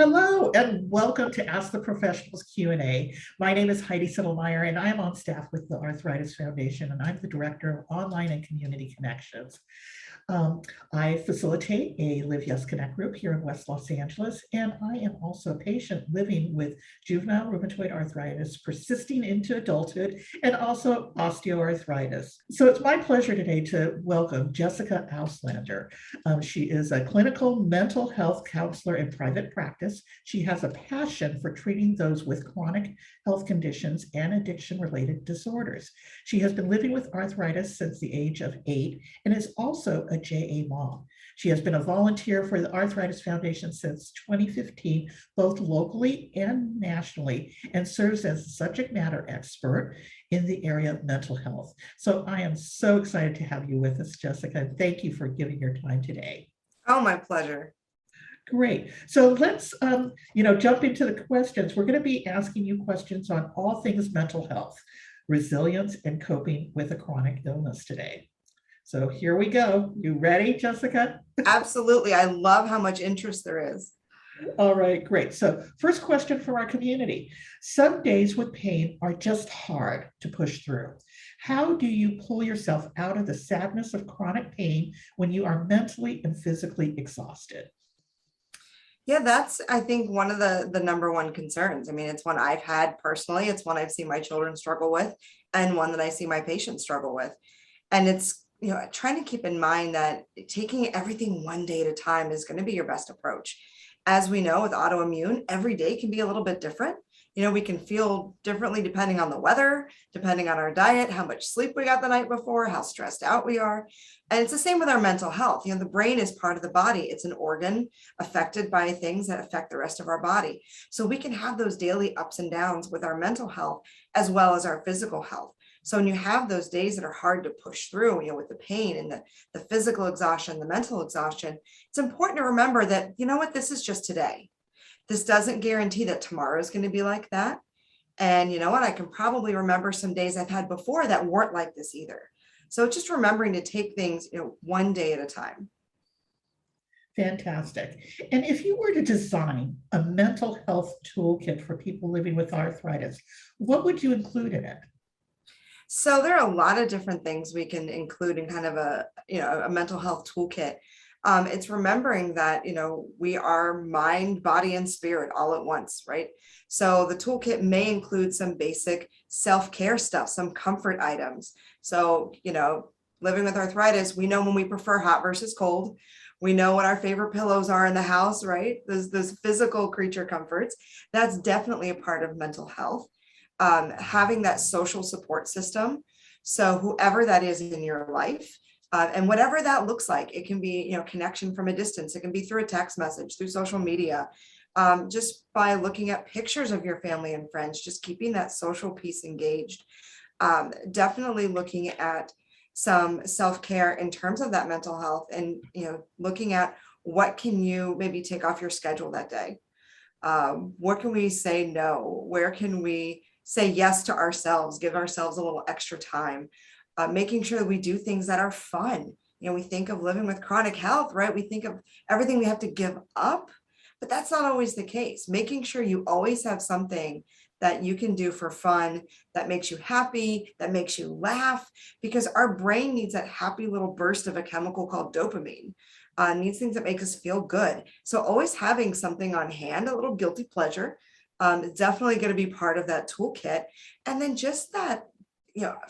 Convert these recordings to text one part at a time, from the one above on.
Hello and welcome to Ask the Professionals Q&A. My name is Heidi Sittelmeyer and I am on staff with the Arthritis Foundation and I'm the Director of Online and Community Connections. I facilitate a Live Yes Connect group here in West Los Angeles, and I am also a patient living with juvenile rheumatoid arthritis persisting into adulthood and also osteoarthritis. So it's my pleasure today to welcome Jessica Auslander. She is a clinical mental health counselor in private practice. She has a passion for treating those with chronic health conditions and addiction-related disorders. She has been living with arthritis since the age of 8 and is also a JA mom. She has been a volunteer for the Arthritis Foundation since 2015, both locally and nationally, and serves as a subject matter expert in the area of mental health. So I am so excited to have you with us, Jessica. Thank you for giving your time today. Oh, my pleasure. Great. So let's, jump into the questions. We're going to be asking you questions on all things mental health, resilience, and coping with a chronic illness today. So here we go. You ready, Jessica? Absolutely. I love how much interest there is. All right, great. So first question from our community. Some days with pain are just hard to push through. How do you pull yourself out of the sadness of chronic pain when you are mentally and physically exhausted? Yeah, that's, I think, one of the number one concerns. I mean, it's one I've had personally. It's one I've seen my children struggle with and one that I see my patients struggle with. And it's, trying to keep in mind that taking everything one day at a time is going to be your best approach. As we know, with autoimmune, every day can be a little bit different. We can feel differently depending on the weather, depending on our diet, how much sleep we got the night before, how stressed out we are. And it's the same with our mental health. The brain is part of the body. It's an organ affected by things that affect the rest of our body. So we can have those daily ups and downs with our mental health as well as our physical health. So when you have those days that are hard to push through, with the pain and the physical exhaustion, the mental exhaustion, it's important to remember that, this is just today. This doesn't guarantee that tomorrow is going to be like that. And I can probably remember some days I've had before that weren't like this either. So just remembering to take things, one day at a time. Fantastic. And if you were to design a mental health toolkit for people living with arthritis, what would you include in it? So there are a lot of different things we can include in kind of a mental health toolkit. It's remembering that, we are mind, body, and spirit all at once, right? So the toolkit may include some basic self-care stuff, some comfort items. So, living with arthritis, we know when we prefer hot versus cold. We know what our favorite pillows are in the house, right? Those physical creature comforts. That's definitely a part of mental health. Having that social support system. So whoever that is in your life, and whatever that looks like, it can be, connection from a distance. It can be through a text message, through social media, just by looking at pictures of your family and friends, just keeping that social piece engaged. Definitely looking at some self-care in terms of that mental health and, looking at what can you maybe take off your schedule that day? What can we say no? Where can we say yes to ourselves, give ourselves a little extra time, making sure that we do things that are fun. We think of living with chronic health, right? We think of everything we have to give up, but that's not always the case. Making sure you always have something that you can do for fun, that makes you happy, that makes you laugh, because our brain needs that happy little burst of a chemical called dopamine. Needs things that make us feel good. So always having something on hand, a little guilty pleasure, is definitely going to be part of that toolkit. And then just that,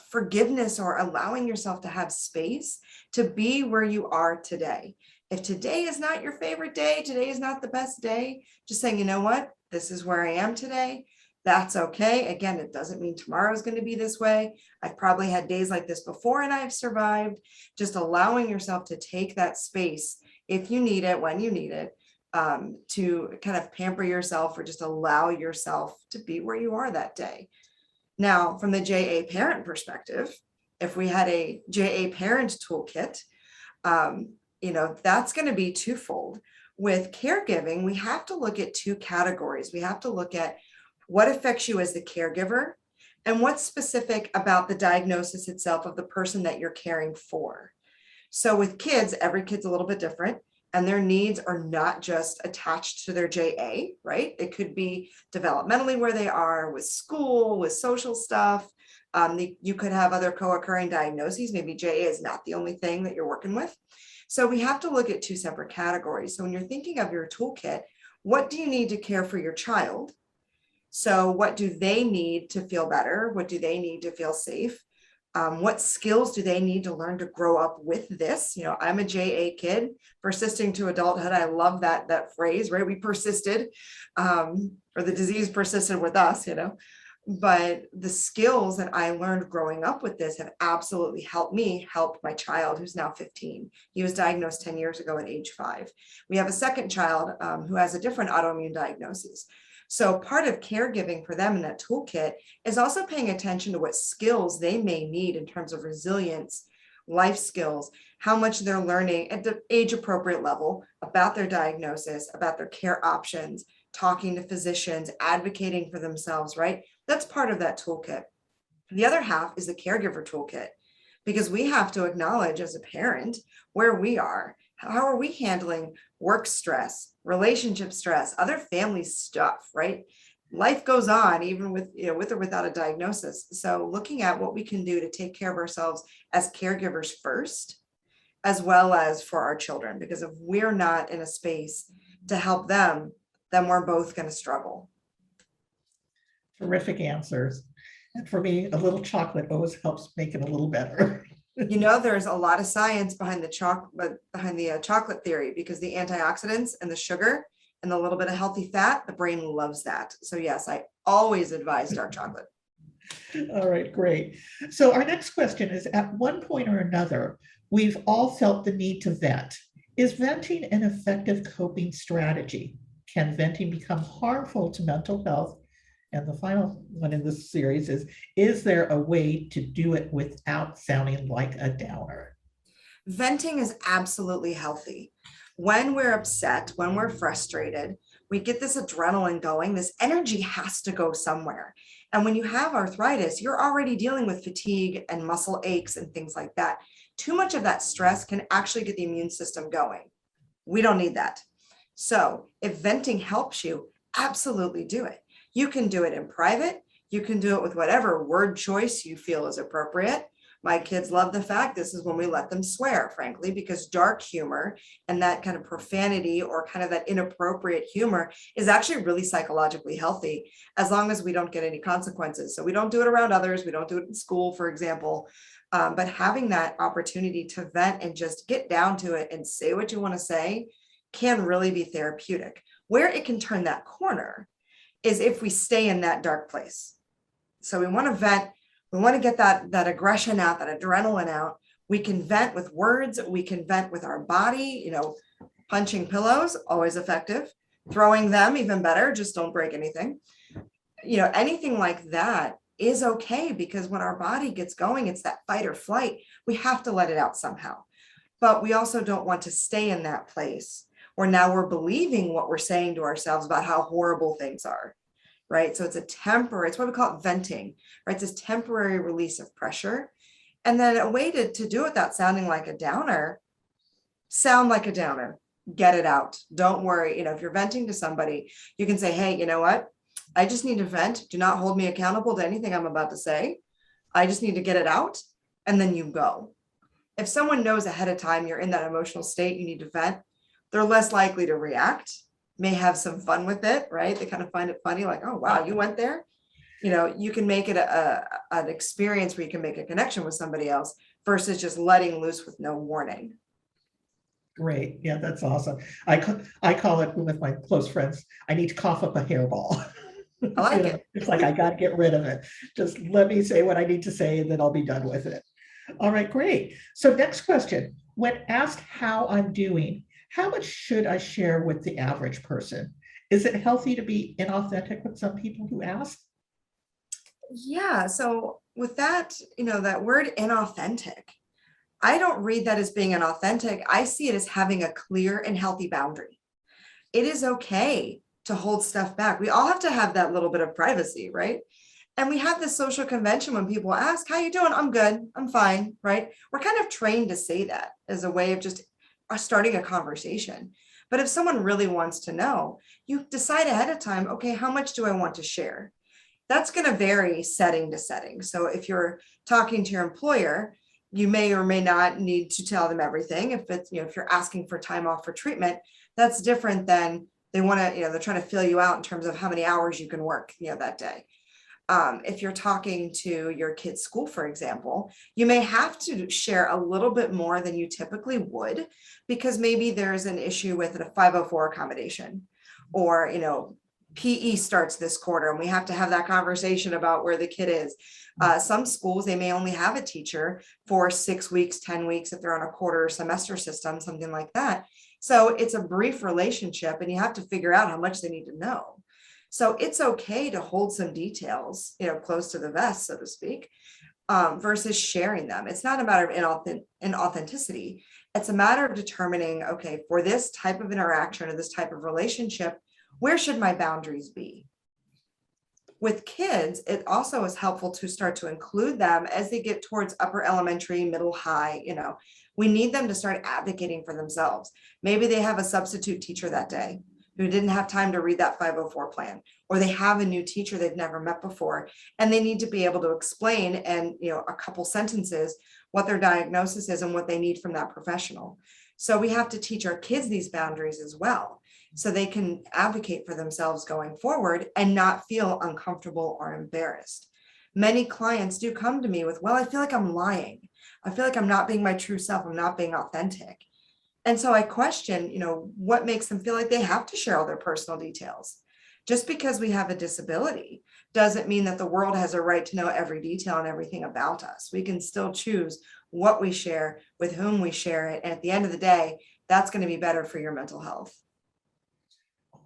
forgiveness or allowing yourself to have space to be where you are today. If today is not your favorite day, today is not the best day, just saying, you know what, this is where I am today. That's okay. Again, it doesn't mean tomorrow is going to be this way. I've probably had days like this before and I've survived. Just allowing yourself to take that space if you need it, when you need it, to kind of pamper yourself or just allow yourself to be where you are that day. Now, from the JA parent perspective, if we had a JA parent toolkit, that's going to be twofold. With caregiving, we have to look at two categories. We have to look at what affects you as the caregiver and what's specific about the diagnosis itself of the person that you're caring for. So with kids, every kid's a little bit different. and their needs are not just attached to their JA, right? It could be developmentally where they are with school, with social stuff. You could have other co-occurring diagnoses. Maybe JA is not the only thing that you're working with. So we have to look at two separate categories. So when you're thinking of your toolkit, what do you need to care for your child? So what do they need to feel better? What do they need to feel safe? What skills do they need to learn to grow up with this? You know, I'm a JA kid, persisting to adulthood. I love that phrase, right? We persisted, or the disease persisted with us, you know. But the skills that I learned growing up with this have absolutely helped me help my child, who's now 15. He was diagnosed 10 years ago at age 5. We have a second child who has a different autoimmune diagnosis. So part of caregiving for them in that toolkit is also paying attention to what skills they may need in terms of resilience, life skills, how much they're learning at the age appropriate level about their diagnosis, about their care options, talking to physicians, advocating for themselves, right? That's part of that toolkit. The other half is the caregiver toolkit, because we have to acknowledge as a parent where we are. How are we handling work stress, relationship stress, other family stuff, right? Life goes on even with, you know, with or without a diagnosis. So looking at what we can do to take care of ourselves as caregivers first, as well as for our children, because if we're not in a space to help them, then we're both going to struggle. Terrific answers. And for me, a little chocolate always helps make it a little better. You know, there's a lot of science behind the chocolate theory, because the antioxidants and the sugar and the little bit of healthy fat, the brain loves that. So yes, I always advise dark chocolate. All right, great. So our next question is, at one point or another, we've all felt the need to vent. Is venting an effective coping strategy? Can venting become harmful to mental health? And the final one in this series is there a way to do it without sounding like a downer? Venting is absolutely healthy. When we're upset, when we're frustrated, we get this adrenaline going. This energy has to go somewhere. And when you have arthritis, you're already dealing with fatigue and muscle aches and things like that. Too much of that stress can actually get the immune system going. We don't need that. So if venting helps you, absolutely do it. You can do it in private. You can do it with whatever word choice you feel is appropriate. My kids love the fact this is when we let them swear, frankly, because dark humor and that kind of profanity or kind of that inappropriate humor is actually really psychologically healthy, as long as we don't get any consequences. So we don't do it around others. We don't do it in school, for example. But having that opportunity to vent and just get down to it and say what you want to say can really be therapeutic. Where it can turn that corner is if we stay in that dark place. So we want to vent, we want to get that aggression out, that adrenaline out. We can vent with words, we can vent with our body, you know, punching pillows, always effective. Throwing them, even better, just don't break anything. You know, anything like that is okay, because when our body gets going, it's that fight or flight. We have to let it out somehow. But we also don't want to stay in that place where now we're believing what we're saying to ourselves about how horrible things are, right? So it's it's what we call it venting, right? It's this temporary release of pressure. And then a way to do it without sounding like a downer, sound like a downer, get it out. Don't worry. You know, if you're venting to somebody, you can say, hey, you know what? I just need to vent. Do not hold me accountable to anything I'm about to say. I just need to get it out. And then you go. If someone knows ahead of time you're in that emotional state, you need to vent, they're less likely to react, may have some fun with it, right? They kind of find it funny, like, oh, wow, you went there. You know, you can make it an experience where you can make a connection with somebody else versus just letting loose with no warning. Great. Yeah, that's awesome. I call it with my close friends, I need to cough up a hairball. I like it. It's like, I got to get rid of it. Just let me say what I need to say and then I'll be done with it. All right, great. So next question. When asked how I'm doing, how much should I share with the average person? Is it healthy to be inauthentic with some people who ask? Yeah. So with that, you know, that word inauthentic, I don't read that as being inauthentic. I see it as having a clear and healthy boundary. It is okay to hold stuff back. We all have to have that little bit of privacy, right? And we have this social convention when people ask, how you doing? I'm good. I'm fine, right? We're kind of trained to say that as a way of just starting a conversation. But if someone really wants to know, you decide ahead of time, okay, how much do I want to share? That's going to vary setting to setting. So if you're talking to your employer, you may or may not need to tell them everything. If it's, if you're asking for time off for treatment, that's different than they want to, they're trying to fill you out in terms of how many hours you can work, that day. If you're talking to your kid's school, for example, you may have to share a little bit more than you typically would, because maybe there's an issue with a 504 accommodation, or, PE starts this quarter and we have to have that conversation about where the kid is. Some schools, they may only have a teacher for 6 weeks, 10 weeks, if they're on a quarter semester system, something like that. So it's a brief relationship and you have to figure out how much they need to know. So it's okay to hold some details, close to the vest, so to speak, versus sharing them. It's not a matter of inauthenticity. It's a matter of determining, okay, for this type of interaction or this type of relationship, where should my boundaries be? With kids, it also is helpful to start to include them as they get towards upper elementary, middle, high. We need them to start advocating for themselves. Maybe they have a substitute teacher that day who didn't have time to read that 504 plan, or they have a new teacher they've never met before, and they need to be able to explain in a couple sentences what their diagnosis is and what they need from that professional. So we have to teach our kids these boundaries as well, so they can advocate for themselves going forward and not feel uncomfortable or embarrassed. Many clients do come to me with, well, I feel like I'm lying. I feel like I'm not being my true self. I'm not being authentic. And so I question, what makes them feel like they have to share all their personal details. Just because we have a disability doesn't mean that the world has a right to know every detail and everything about us. We can still choose what we share, with whom we share it. And at the end of the day, that's going to be better for your mental health.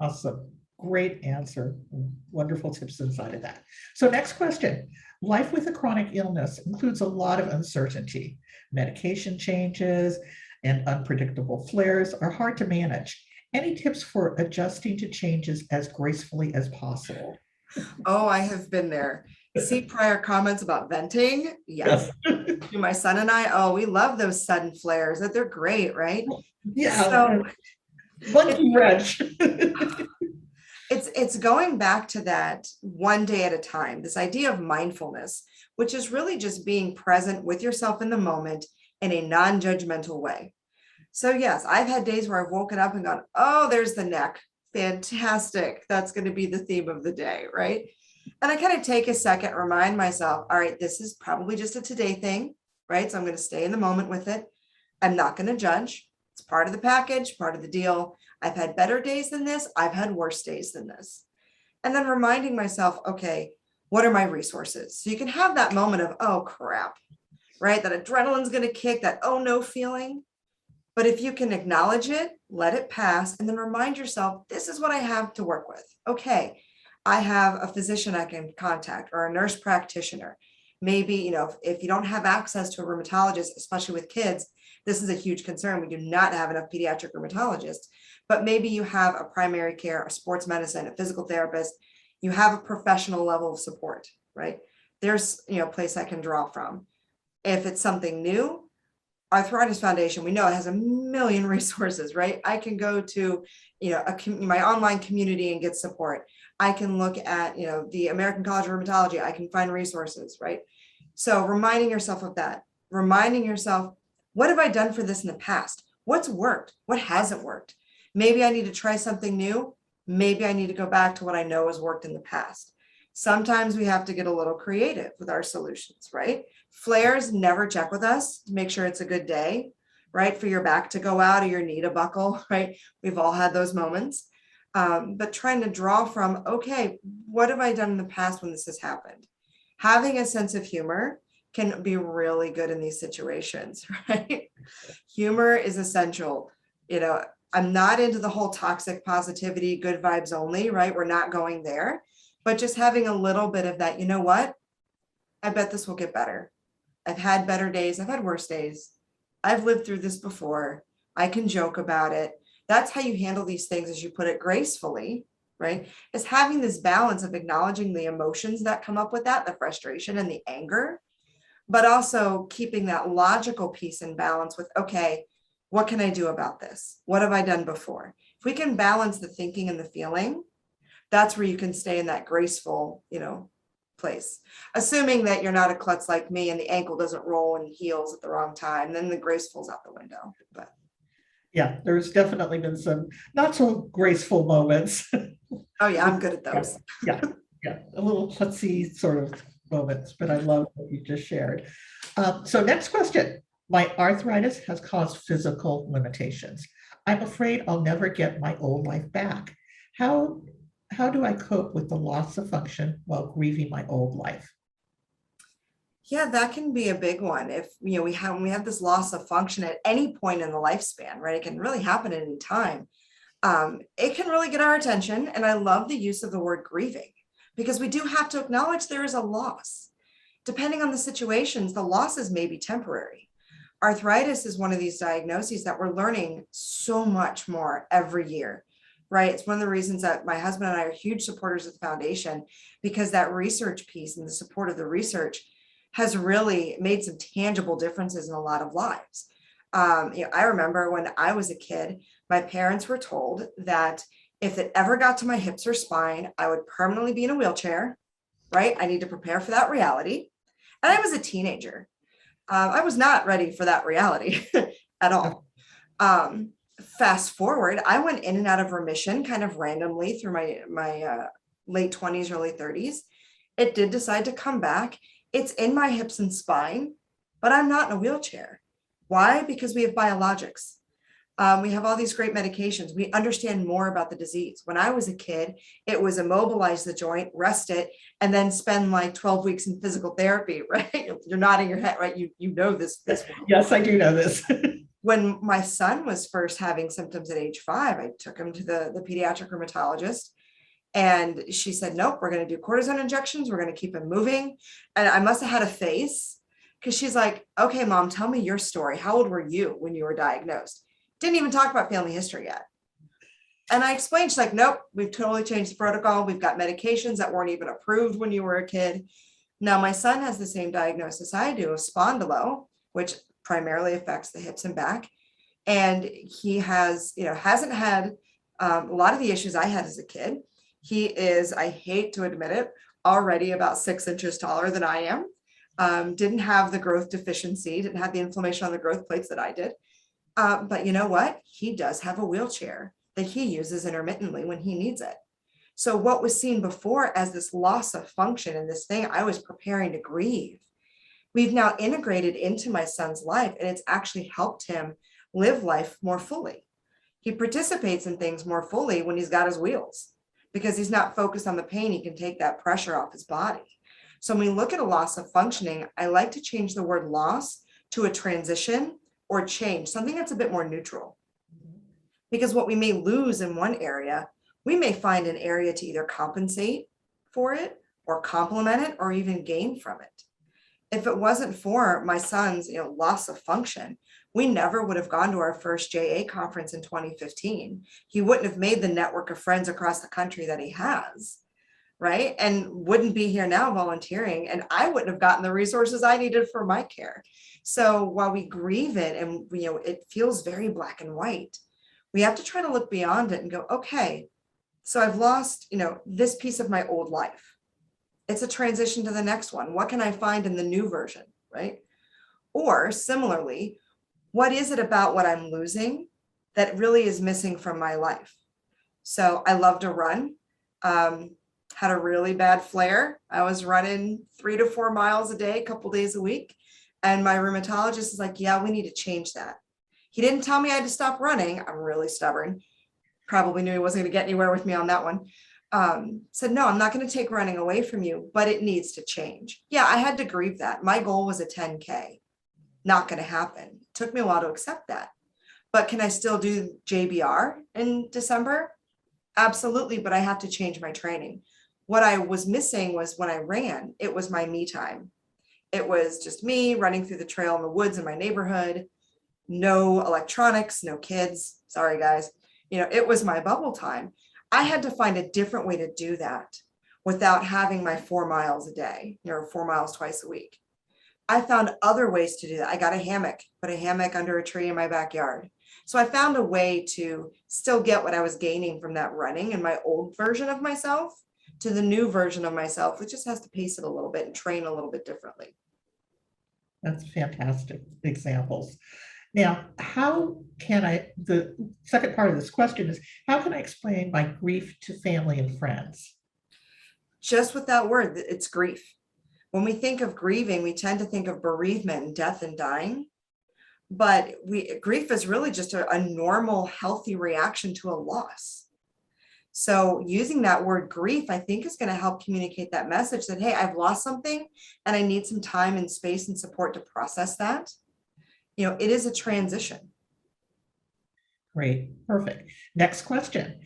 Awesome. Great answer. Wonderful tips inside of that. So next question. Life with a chronic illness includes a lot of uncertainty. Medication changes and unpredictable flares are hard to manage. Any tips for adjusting to changes as gracefully as possible? Oh, I have been there. See prior comments about venting? Yes. To my son and I, we love those sudden flares. That they're great, right? Yeah. So monkey wrench. It's going back to that one day at a time, this idea of mindfulness, which is really just being present with yourself in the moment in a non-judgmental way. So yes, I've had days where I've woken up and gone, oh, there's the neck. Fantastic. That's going to be the theme of the day, right? And I kind of take a second, remind myself, all right, this is probably just a today thing, right? So I'm going to stay in the moment with it. I'm not going to judge. It's part of the package, part of the deal. I've had better days than this. I've had worse days than this. And then reminding myself, okay, what are my resources? So you can have that moment of, oh, crap, right? That adrenaline's going to kick, that oh no feeling. But if you can acknowledge it, let it pass, and then remind yourself, this is what I have to work with. Okay, I have a physician I can contact, or a nurse practitioner. Maybe, if you don't have access to a rheumatologist, especially with kids, this is a huge concern. We do not have enough pediatric rheumatologists, but maybe you have a primary care, a sports medicine, a physical therapist. You have a professional level of support, right? There's, a place I can draw from. If it's something new, Arthritis Foundation, we know it has a million resources, right? I can go to, my online community and get support. I can look at, the American College of Rheumatology. I can find resources, right? So reminding yourself of that, reminding yourself, what have I done for this in the past? What's worked? What hasn't worked? Maybe I need to try something new. Maybe I need to go back to what I know has worked in the past. Sometimes we have to get a little creative with our solutions, right? Flares, never check with us to make sure it's a good day, right? For your back to go out or your knee to buckle, right? We've all had those moments. But trying to draw from, okay, what have I done in the past when this has happened? Having a sense of humor can be really good in these situations, right? Humor is essential. I'm not into the whole toxic positivity, good vibes only, right? We're not going there, but just having a little bit of that, what? I bet this will get better. I've had better days. I've had worse days. I've lived through this before. I can joke about it. That's how you handle these things, as you put it, gracefully, right? Is having this balance of acknowledging the emotions that come up with that, the frustration and the anger, but also keeping that logical piece in balance with, okay, What can I do about this? What have I done before? If we can balance the thinking and the feeling, that's where you can stay in that graceful, place. Assuming that you're not a klutz like me and the ankle doesn't roll and heals at the wrong time, then the graceful's out the window. But Yeah, there's definitely been some not so graceful moments. oh yeah, I'm good at those. Yeah, yeah, a little klutzy sort of moments, but I love what you just shared. So next question. My arthritis has caused physical limitations. I'm afraid I'll never get my old life back. How do I cope with the loss of function while grieving my old life? Yeah, that can be a big one. If we have this loss of function at any point in the lifespan, right? It can really happen at any time. It can really get our attention. And I love the use of the word grieving, because we do have to acknowledge there is a loss. Depending on the situations, the losses may be temporary. Arthritis is one of these diagnoses that we're learning so much more every year, right? It's one of the reasons that my husband and I are huge supporters of the foundation, because that research piece and the support of the research has really made some tangible differences in a lot of lives. I remember when I was a kid, my parents were told that if it ever got to my hips or spine, I would permanently be in a wheelchair, right? I need to prepare for that reality. And I was a teenager. I was not ready for that reality at all. Fast forward, I went in and out of remission kind of randomly through my late 20s, early 30s. It did decide to come back. It's in my hips and spine, but I'm not in a wheelchair. Why? Because we have biologics. We have all these great medications. We understand more about the disease. When I was a kid, it was immobilize the joint, rest it, and then spend like 12 weeks in physical therapy, right? You're nodding your head, right? You know this. Yes, I do know this. When my son was first having symptoms at age 5, I took him to the pediatric rheumatologist. And she said, nope, we're going to do cortisone injections. We're going to keep him moving. And I must have had a face, because she's like, okay, mom, tell me your story. How old were you when you were diagnosed? Didn't even talk about family history yet. And I explained, she's like, nope, we've totally changed the protocol. We've got medications that weren't even approved when you were a kid. Now, my son has the same diagnosis I do of spondylo, which primarily affects the hips and back. And he has, hasn't had a lot of the issues I had as a kid. He is, I hate to admit it, already about 6 inches taller than I am. Didn't have the growth deficiency, didn't have the inflammation on the growth plates that I did. But you know what? He does have a wheelchair that he uses intermittently when he needs it. So what was seen before as this loss of function and this thing I was preparing to grieve, we've now integrated into my son's life, and it's actually helped him live life more fully. He participates in things more fully when he's got his wheels, because he's not focused on the pain. He can take that pressure off his body. So when we look at a loss of functioning, I like to change the word loss to a transition or change, something that's a bit more neutral. Because what we may lose in one area, we may find an area to either compensate for it or complement it or even gain from it. If it wasn't for my son's loss of function, we never would have gone to our first JA conference in 2015. He wouldn't have made the network of friends across the country that he has, right? And wouldn't be here now volunteering, and I wouldn't have gotten the resources I needed for my care. So while we grieve it and it feels very black and white, we have to try to look beyond it and go, okay, so I've lost, this piece of my old life. It's a transition to the next one. What can I find in the new version, right? Or similarly, what is it about what I'm losing that really is missing from my life? So I love to run. Had a really bad flare. I was running 3 to 4 miles a day, a couple days a week. And my rheumatologist is like, yeah, we need to change that. He didn't tell me I had to stop running. I'm really stubborn. Probably knew he wasn't going to get anywhere with me on that one. Said, no, I'm not going to take running away from you, but it needs to change. Yeah, I had to grieve that. My goal was a 10K. Not going to happen. Took me a while to accept that. But can I still do JBR in December? Absolutely, but I have to change my training. What I was missing was when I ran, it was my me time. It was just me running through the trail in the woods in my neighborhood. No electronics, no kids. Sorry, guys. It was my bubble time. I had to find a different way to do that without having my 4 miles a day, 4 miles twice a week. I found other ways to do that. I got a hammock, put a hammock under a tree in my backyard. So I found a way to still get what I was gaining from that running and my old version of myself to the new version of myself, which just has to pace it a little bit and train a little bit differently. That's fantastic examples. Now, the second part of this question is, how can I explain my grief to family and friends? Just with that word, it's grief. When we think of grieving, we tend to think of bereavement and death and dying. But grief is really just a normal, healthy reaction to a loss. So using that word grief, I think is going to help communicate that message that, hey, I've lost something and I need some time and space and support to process that. It is a transition. Great, perfect. Next question.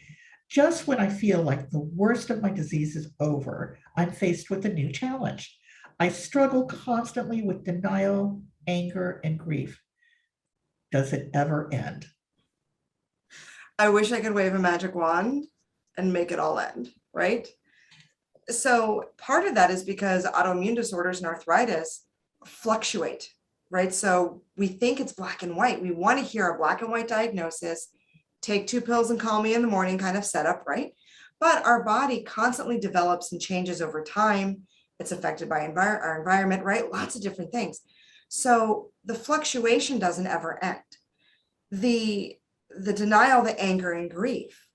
Just when I feel like the worst of my disease is over, I'm faced with a new challenge. I struggle constantly with denial, anger, and grief. Does it ever end? I wish I could wave a magic wand and make it all end, right? So part of that is because autoimmune disorders and arthritis fluctuate, right? So we think it's black and white. We want to hear a black and white diagnosis, take 2 pills and call me in the morning kind of setup, right? But our body constantly develops and changes over time. It's affected by our environment, right? Lots of different things. So the fluctuation doesn't ever end. The denial, the anger, and grief.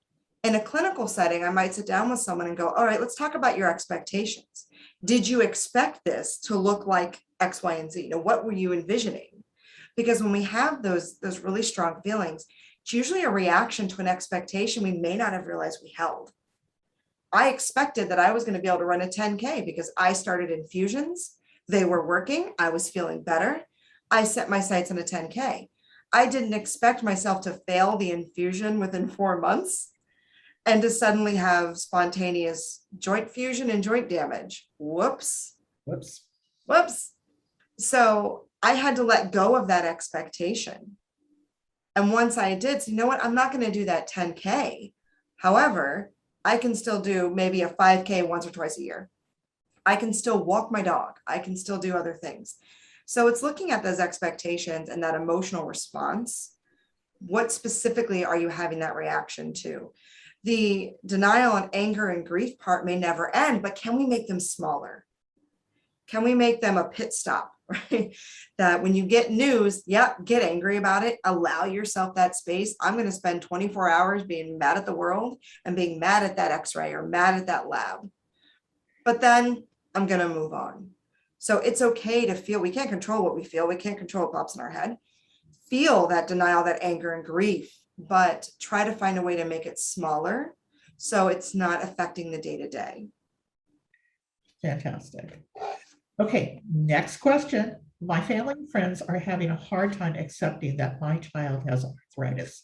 In a clinical setting, I might sit down with someone and go, all right, let's talk about your expectations. Did you expect this to look like X, Y, and Z? What were you envisioning? Because when we have those really strong feelings, it's usually a reaction to an expectation we may not have realized we held. I expected that I was going to be able to run a 10K because I started infusions. They were working. I was feeling better. I set my sights on a 10K. I didn't expect myself to fail the infusion within 4 months and to suddenly have spontaneous joint fusion and joint damage. Whoops. So I had to let go of that expectation. And once I did, so you know what, I'm not going to do that 10K. However, I can still do maybe a 5K once or twice a year. I can still walk my dog. I can still do other things. So it's looking at those expectations and that emotional response. What specifically are you having that reaction to? The denial and anger and grief part may never end, but can we make them smaller? Can we make them a pit stop, right? That when you get news, get angry about it. Allow yourself that space. I'm going to spend 24 hours being mad at the world and being mad at that x-ray or mad at that lab. But then I'm going to move on. So it's okay to feel. We can't control what we feel. We can't control what pops in our head. Feel that denial, that anger and grief, but try to find a way to make it smaller so it's not affecting the day-to-day. Fantastic. Okay, next question. My family and friends are having a hard time accepting that my child has arthritis.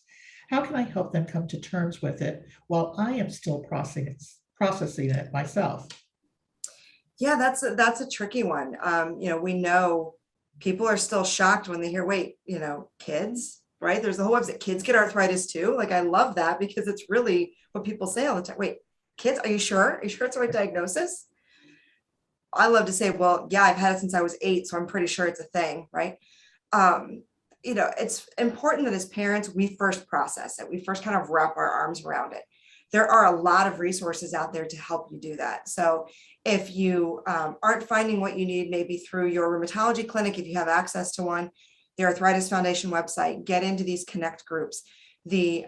How can I help them come to terms with it while I am still processing it myself? Yeah, that's a tricky one. We know people are still shocked when they hear, wait, kids, right? There's the whole website, kids get arthritis too. Like, I love that because it's really what people say all the time. Wait, kids, are you sure? Are you sure it's the right diagnosis? I love to say, well, yeah, I've had it since I was 8, so I'm pretty sure it's a thing, right? It's important that as parents, we first process it. We first kind of wrap our arms around it. There are a lot of resources out there to help you do that. So if you aren't finding what you need, maybe through your rheumatology clinic, if you have access to one, the Arthritis Foundation website, get into these connect groups. The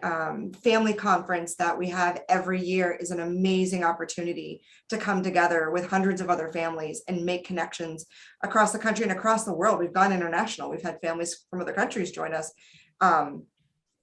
family conference that we have every year is an amazing opportunity to come together with hundreds of other families and make connections across the country and across the world. We've gone international. We've had families from other countries join us.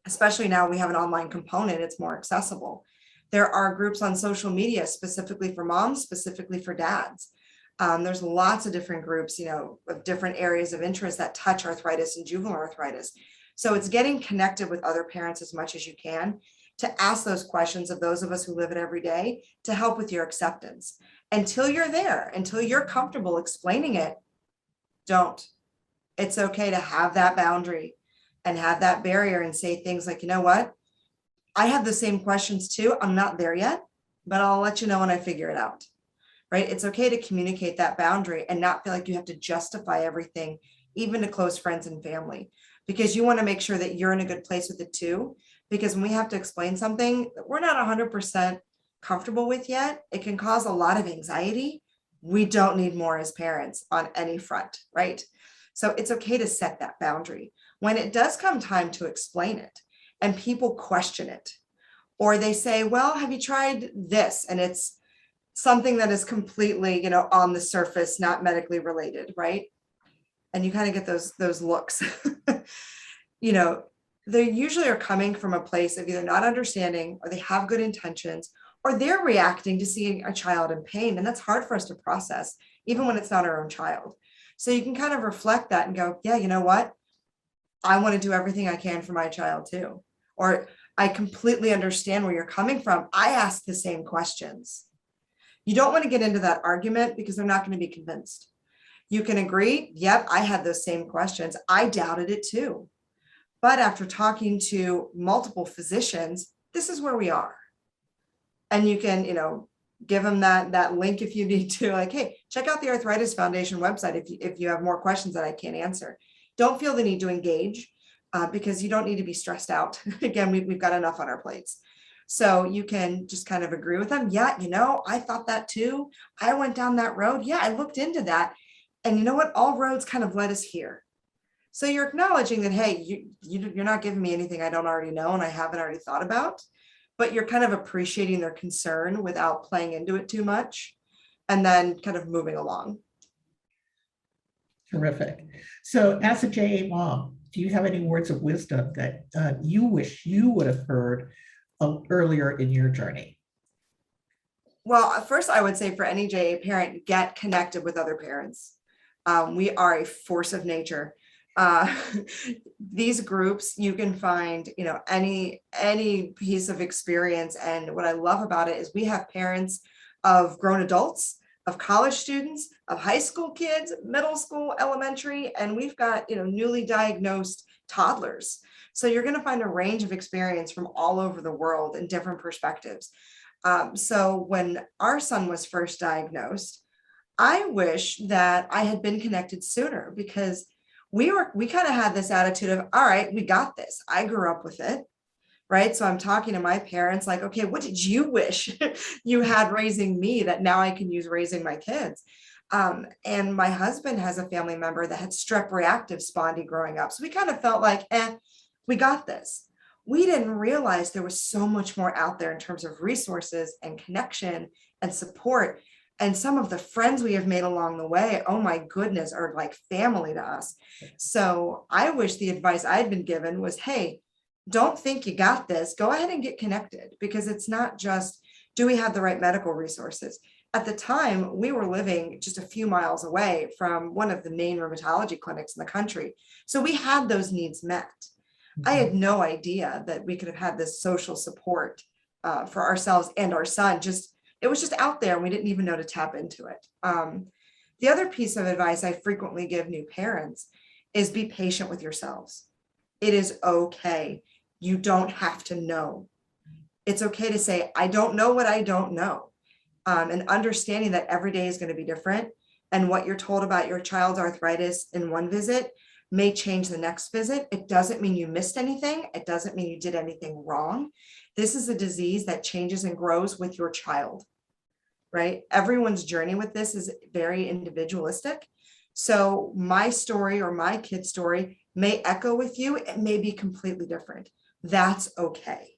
Especially now we have an online component, it's more accessible. There are groups on social media specifically for moms, specifically for dads. There's lots of different groups, of different areas of interest that touch arthritis and juvenile arthritis. So it's getting connected with other parents as much as you can to ask those questions of those of us who live it every day to help with your acceptance. Until you're there, until you're comfortable explaining it, don't. It's okay to have that boundary and have that barrier and say things like, you know what? I have the same questions too. I'm not there yet, but I'll let you know when I figure it out, right? It's okay to communicate that boundary and not feel like you have to justify everything, even to close friends and family. because you want to make sure that you're in a good place with it too. Because when we have to explain something that we're not 100% comfortable with yet, it can cause a lot of anxiety. We don't need more as parents on any front, right? So it's okay to set that boundary. When it does come time to explain it and people question it, or they say, well, have you tried this? And it's something that is completely, on the surface, not medically related, right? And you kind of get those looks. They usually are coming from a place of either not understanding, or they have good intentions, or they're reacting to seeing a child in pain. And that's hard for us to process, even when it's not our own child. So you can kind of reflect that and go, yeah, you know what? I want to do everything I can for my child too. Or I completely understand where you're coming from. I ask the same questions. You don't want to get into that argument because they're not going to be convinced. You can agree, yep, I had those same questions. I doubted it too. But after talking to multiple physicians, this is where we are. And you can, give them that link if you need to, like, hey, check out the Arthritis Foundation website if you have more questions that I can't answer. Don't feel the need to engage because you don't need to be stressed out. Again, we've got enough on our plates. So you can just kind of agree with them. Yeah, I thought that too. I went down that road. Yeah, I looked into that. And you know what? All roads kind of led us here. So you're acknowledging that, hey, you're not giving me anything I don't already know and I haven't already thought about, but you're kind of appreciating their concern without playing into it too much, and then kind of moving along. Terrific. So as a JA mom, do you have any words of wisdom that you wish you would have heard earlier in your journey? Well, first, I would say for any JA parent, get connected with other parents. We are a force of nature. These groups, you can find, any piece of experience. And what I love about it is we have parents of grown adults, of college students, of high school kids, middle school, elementary, and we've got, newly diagnosed toddlers. So you're going to find a range of experience from all over the world in different perspectives. So when our son was first diagnosed, I wish that I had been connected sooner, because we kind of had this attitude of, all right, we got this. I grew up with it, right? So I'm talking to my parents like, okay, what did you wish you had raising me that now I can use raising my kids? And my husband has a family member that had strep reactive spondy growing up. So we kind of felt like, we got this. We didn't realize there was so much more out there in terms of resources and connection and support. And some of the friends we have made along the way, oh my goodness, are like family to us. So I wish the advice I'd been given was, hey, don't think you got this. Go ahead and get connected, because it's not just, do we have the right medical resources? At the time, we were living just a few miles away from one of the main rheumatology clinics in the country. So we had those needs met. I had no idea that we could have had this social support for ourselves and our son. It was just out there and we didn't even know to tap into it. The other piece of advice I frequently give new parents is be patient with yourselves. It is okay. You don't have to know. It's okay to say, I don't know what I don't know. And understanding that every day is going to be different, and what you're told about your child's arthritis in one visit may change the next visit. It doesn't mean you missed anything. It doesn't mean you did anything wrong. This is a disease that changes and grows with your child, right? Everyone's journey with this is very individualistic. So my story or my kid's story may echo with you. It may be completely different. That's okay.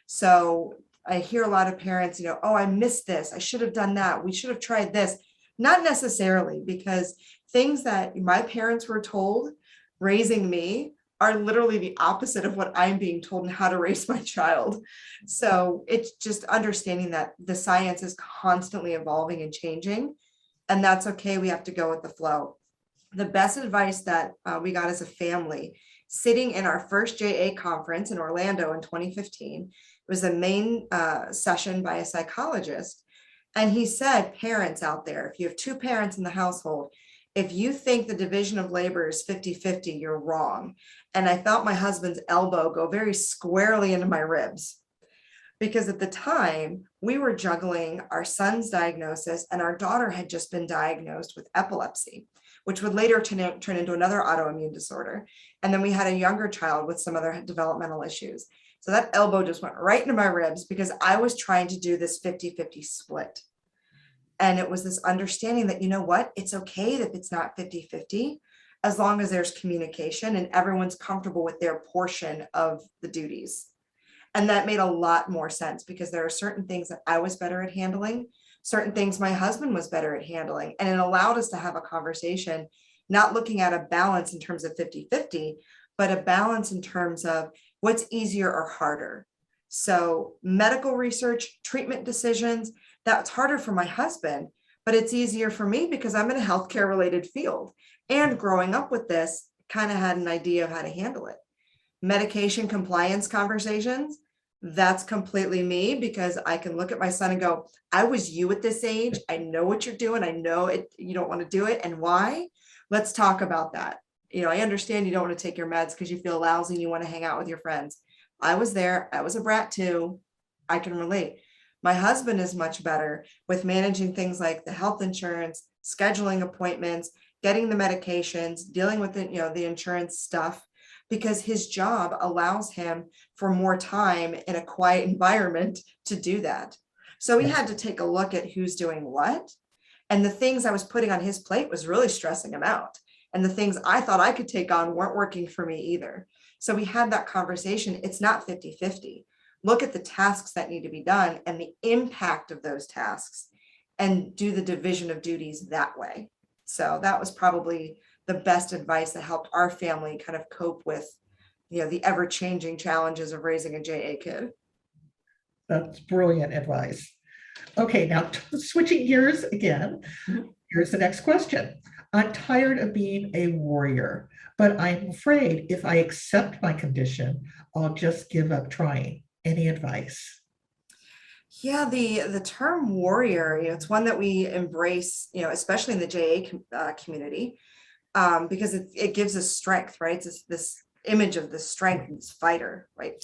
So I hear a lot of parents, oh, I missed this. I should have done that. We should have tried this. Not necessarily, because things that my parents were told raising me are literally the opposite of what I'm being told and how to raise my child. So it's just understanding that the science is constantly evolving and changing, and that's okay. We have to go with the flow. The best advice that we got as a family, sitting in our first JA conference in Orlando in 2015, was a main session by a psychologist. And he said, parents out there, if you have two parents in the household, if you think the division of labor is 50-50, you're wrong. And I felt my husband's elbow go very squarely into my ribs, because at the time we were juggling our son's diagnosis and our daughter had just been diagnosed with epilepsy. which would later turn into another autoimmune disorder. And then we had a younger child with some other developmental issues. So that elbow just went right into my ribs because I was trying to do this 50-50 split. And it was this understanding that, you know what, it's okay if it's not 50-50, as long as there's communication and everyone's comfortable with their portion of the duties. And that made a lot more sense because there are certain things that I was better at handling, certain things my husband was better at handling. And it allowed us to have a conversation, not looking at a balance in terms of 50-50, but a balance in terms of what's easier or harder. So medical research, treatment decisions, that's harder for my husband, but it's easier for me because I'm in a healthcare related field. And growing up with this, kind of had an idea of how to handle it. Medication compliance conversations, that's completely me because I can look at my son and go, I was you at this age. I know what you're doing. I know it. You don't want to do it. And why? Let's talk about that. I understand you don't want to take your meds because you feel lousy and you want to hang out with your friends. I was there. I was a brat too. I can relate. My husband is much better with managing things like the health insurance, scheduling appointments, getting the medications, dealing with the insurance stuff, because his job allows him for more time in a quiet environment to do that. So we had to take a look at who's doing what. And the things I was putting on his plate was really stressing him out. And the things I thought I could take on weren't working for me either. So we had that conversation. It's not 50-50. Look at the tasks that need to be done and the impact of those tasks and do the division of duties that way. So that was probably the best advice that helped our family kind of cope with, the ever-changing challenges of raising a JA kid. That's brilliant advice. Okay, now switching gears again, here's the next question. I'm tired of being a warrior, but I'm afraid if I accept my condition, I'll just give up trying. Any advice? Yeah, the term warrior, it's one that we embrace, especially in the JA community, because it gives us strength, right? It's this image of this strength and this fighter, right?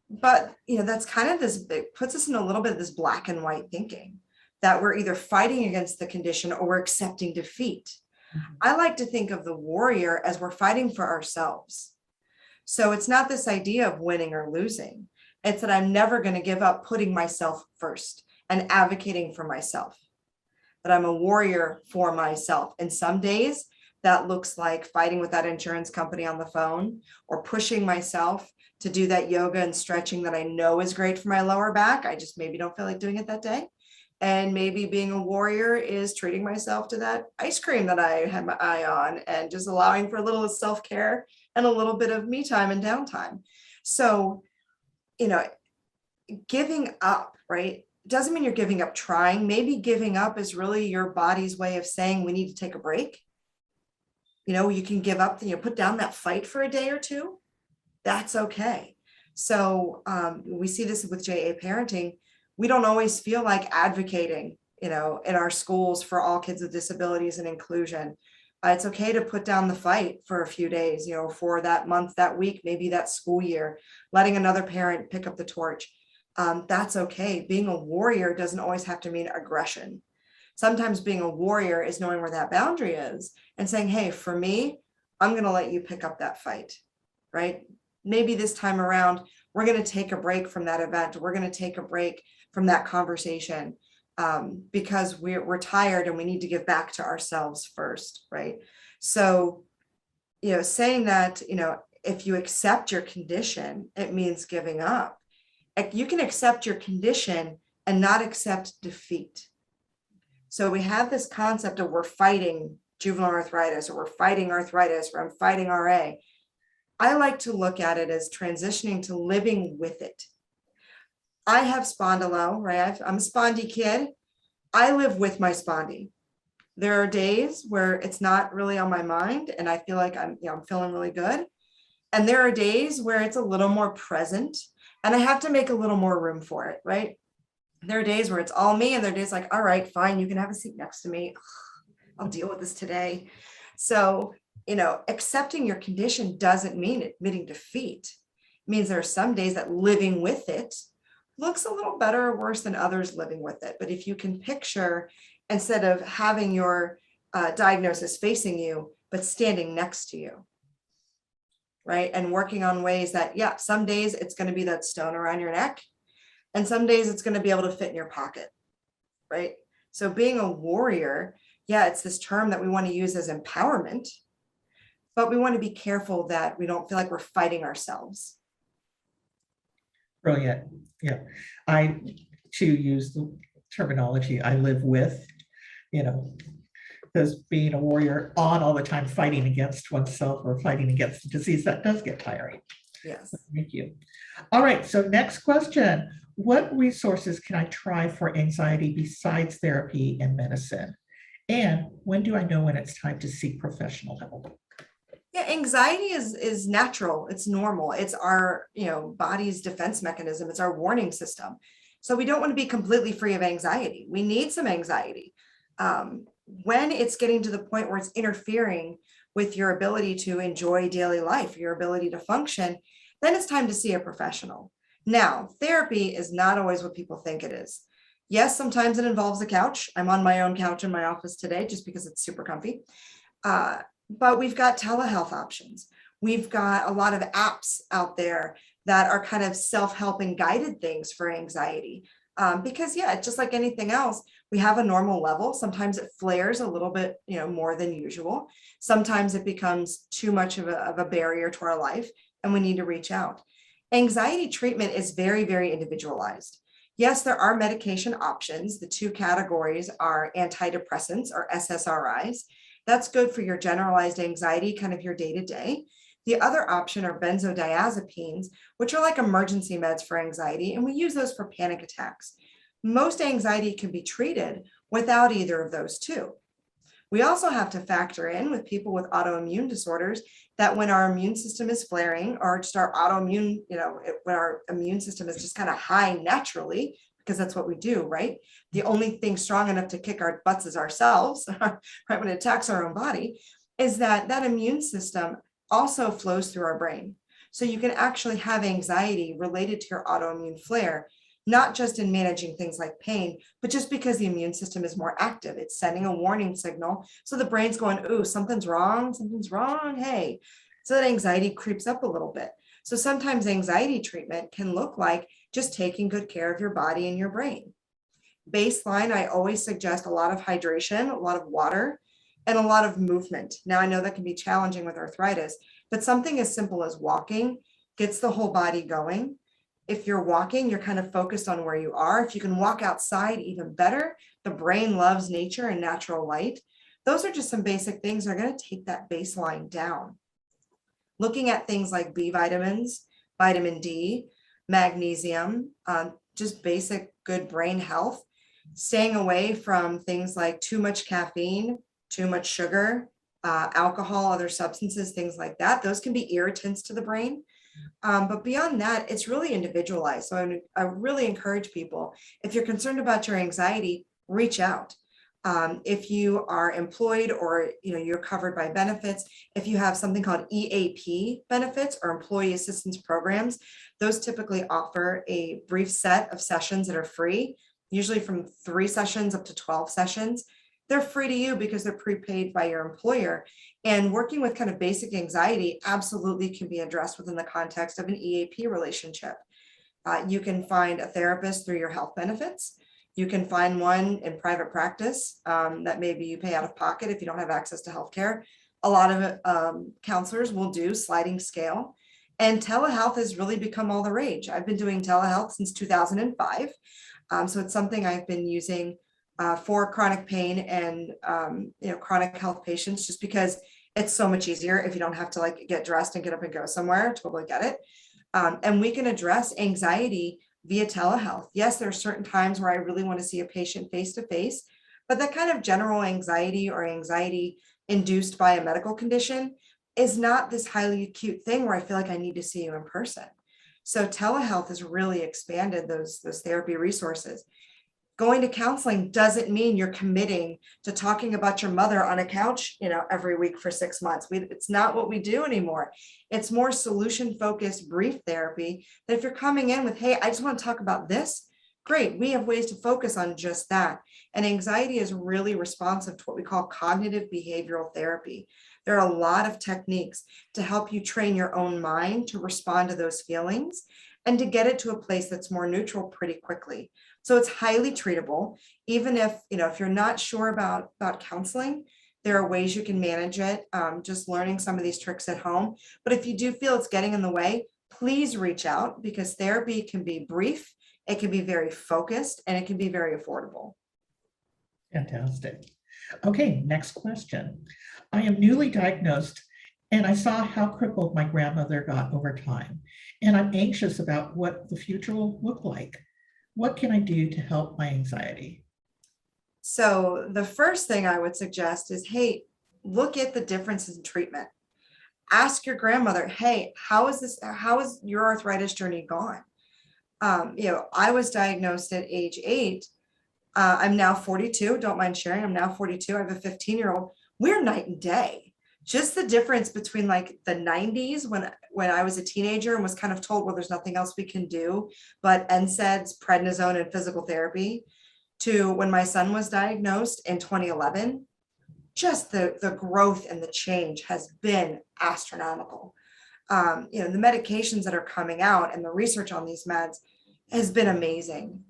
But, that's kind of it puts us in a little bit of this black and white thinking that we're either fighting against the condition or we're accepting defeat. Mm-hmm. I like to think of the warrior as we're fighting for ourselves. So it's not this idea of winning or losing. It's that I'm never going to give up putting myself first and advocating for myself, that I'm a warrior for myself. And some days that looks like fighting with that insurance company on the phone or pushing myself to do that yoga and stretching that I know is great for my lower back. I just maybe don't feel like doing it that day. And maybe being a warrior is treating myself to that ice cream that I had my eye on and just allowing for a little self-care and a little bit of me time and downtime. So, giving up, right? Doesn't mean you're giving up trying. Maybe giving up is really your body's way of saying we need to take a break. You can give up, put down that fight for a day or two. That's okay. So we see this with JA parenting. We don't always feel like advocating, in our schools for all kids with disabilities and inclusion. It's okay to put down the fight for a few days, for that month, that week, maybe that school year, letting another parent pick up the torch. That's okay. Being a warrior doesn't always have to mean aggression. Sometimes being a warrior is knowing where that boundary is and saying, hey, for me, I'm going to let you pick up that fight, right? Maybe this time around, we're going to take a break from that event. We're going to take a break from that conversation because we're tired and we need to give back to ourselves first, right? So, saying that, if you accept your condition, it means giving up. You can accept your condition and not accept defeat. So we have this concept of we're fighting juvenile arthritis or we're fighting arthritis or I'm fighting RA. I like to look at it as transitioning to living with it. I have spondylo, right? I'm a spondy kid. I live with my spondy. There are days where it's not really on my mind and I feel like I'm feeling really good. And there are days where it's a little more present and I have to make a little more room for it, right? There are days where it's all me and there are days like, all right, fine, you can have a seat next to me. I'll deal with this today. So, accepting your condition doesn't mean admitting defeat. It means there are some days that living with it looks a little better or worse than others living with it. But if you can picture, instead of having your diagnosis facing you, but standing next to you, right? And working on ways that, yeah, some days it's going to be that stone around your neck, and some days it's going to be able to fit in your pocket, right? So being a warrior, yeah, it's this term that we want to use as empowerment, but we want to be careful that we don't feel like we're fighting ourselves. Brilliant. Yeah. I too use the terminology I live with, because being a warrior on all the time, fighting against oneself or fighting against the disease, that does get tiring. Yes. Thank you. All right. So next question. What resources can I try for anxiety besides therapy and medicine? And when do I know when it's time to seek professional help? Yeah, anxiety is natural. It's normal. It's our, body's defense mechanism. It's our warning system. So we don't want to be completely free of anxiety. We need some anxiety. When it's getting to the point where it's interfering with your ability to enjoy daily life, your ability to function, then it's time to see a professional. Now, therapy is not always what people think it is. Yes, sometimes it involves a couch. I'm on my own couch in my office today just because it's super comfy. But we've got telehealth options. We've got a lot of apps out there that are kind of self-help and guided things for anxiety. Because yeah, just like anything else, we have a normal level. Sometimes it flares a little bit, more than usual. Sometimes it becomes too much of a barrier to our life and we need to reach out. Anxiety treatment is very, very individualized. Yes, there are medication options. The two categories are antidepressants or SSRIs. That's good for your generalized anxiety, kind of your day-to-day. The other option are benzodiazepines, which are like emergency meds for anxiety, and we use those for panic attacks. Most anxiety can be treated without either of those two. We also have to factor in with people with autoimmune disorders that when our immune system is flaring or just our autoimmune, when our immune system is just kind of high naturally, because that's what we do, right? The only thing strong enough to kick our butts is ourselves, right? When it attacks our own body, is that immune system also flows through our brain. So you can actually have anxiety related to your autoimmune flare, not just in managing things like pain, but just because the immune system is more active. It's sending a warning signal. So the brain's going, ooh, something's wrong, hey. So that anxiety creeps up a little bit. So sometimes anxiety treatment can look like just taking good care of your body and your brain. Baseline, I always suggest a lot of hydration, a lot of water, and a lot of movement. Now, I know that can be challenging with arthritis, but something as simple as walking gets the whole body going. If you're walking, you're kind of focused on where you are. If you can walk outside, even better. The brain loves nature and natural light. Those are just some basic things that are going to take that baseline down. Looking at things like B vitamins, vitamin D, magnesium, just basic good brain health, staying away from things like too much caffeine, too much sugar, alcohol, other substances, things like that. Those can be irritants to the brain. But beyond that, it's really individualized. So I really encourage people, if you're concerned about your anxiety, reach out. If you are employed or you're covered by benefits, if you have something called EAP benefits or employee assistance programs, those typically offer a brief set of sessions that are free, usually from 3 sessions up to 12 sessions. They're free to you because they're prepaid by your employer. And working with kind of basic anxiety absolutely can be addressed within the context of an EAP relationship. You can find a therapist through your health benefits. You can find one in private practice that maybe you pay out of pocket if you don't have access to healthcare. A lot of counselors will do sliding scale. And telehealth has really become all the rage. I've been doing telehealth since 2005. So it's something I've been using for chronic pain and chronic health patients, just because it's so much easier if you don't have to get dressed and get up and go somewhere. Totally get it. And we can address anxiety via telehealth. Yes, there are certain times where I really want to see a patient face to face, but that kind of general anxiety or anxiety induced by a medical condition is not this highly acute thing where I feel like I need to see you in person. So telehealth has really expanded those therapy resources. Going to counseling doesn't mean you're committing to talking about your mother on a couch, every week for 6 months. It's not what we do anymore. It's more solution-focused brief therapy that if you're coming in with, hey, I just want to talk about this, Great, we have ways to focus on just that. And anxiety is really responsive to what we call cognitive behavioral therapy. There are a lot of techniques to help you train your own mind to respond to those feelings and to get it to a place that's more neutral pretty quickly. So it's highly treatable. Even if, if you're not sure about counseling, there are ways you can manage it, just learning some of these tricks at home. But if you do feel it's getting in the way, please reach out, because therapy can be brief, it can be very focused, and it can be very affordable. Fantastic. Okay, next question. I am newly diagnosed and I saw how crippled my grandmother got over time, and I'm anxious about what the future will look like. What can I do to help my anxiety? So the first thing I would suggest is, hey, look at the differences in treatment. Ask your grandmother, hey, how is your arthritis journey gone? I was diagnosed at age 8. I'm now 42. Don't mind sharing. I'm now 42. I have a 15-year-old. We're night and day. Just the difference between like the 90s when I was a teenager and was kind of told, well, there's nothing else we can do but NSAIDs, prednisone, and physical therapy, to when my son was diagnosed in 2011. Just the growth and the change has been astronomical. The medications that are coming out and the research on these meds has been amazing.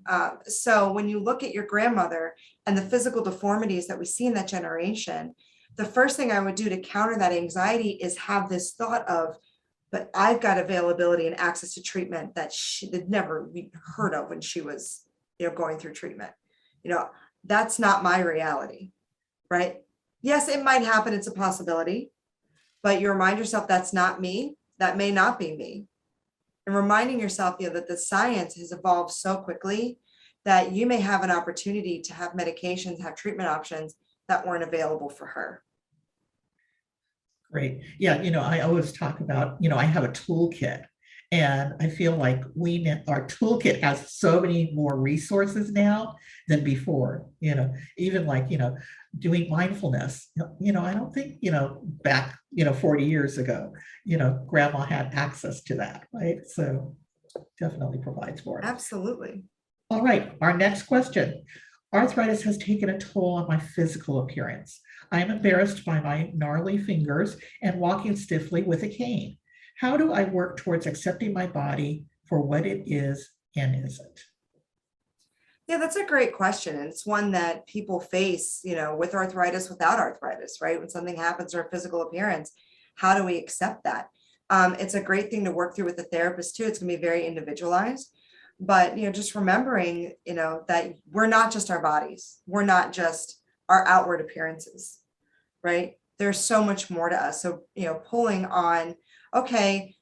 So when you look at your grandmother and the physical deformities that we see in that generation, the first thing I would do to counter that anxiety is have this thought of, but I've got availability and access to treatment that she had never heard of when she was, going through treatment. That's not my reality, right? Yes, it might happen. It's a possibility, but you remind yourself that's not me. That may not be me. And reminding yourself, that the science has evolved so quickly that you may have an opportunity to have medications, have treatment options that weren't available for her. Great. Yeah, I always talk about, I have a toolkit, and I feel like our toolkit has so many more resources now than before, even like, doing mindfulness. I don't think, back, 40 years ago, grandma had access to that, right? So definitely provides for it. Absolutely. All right, our next question. Arthritis has taken a toll on my physical appearance. I am embarrassed by my gnarly fingers and walking stiffly with a cane. How do I work towards accepting my body for what it is and isn't? Yeah, that's a great question. And it's one that people face, with arthritis, without arthritis, right? When something happens to our physical appearance, how do we accept that? It's a great thing to work through with the therapist too. It's going to be very individualized. But, just remembering, that we're not just our bodies. We're not just our outward appearances, right? There's so much more to us. So, pulling on, okay,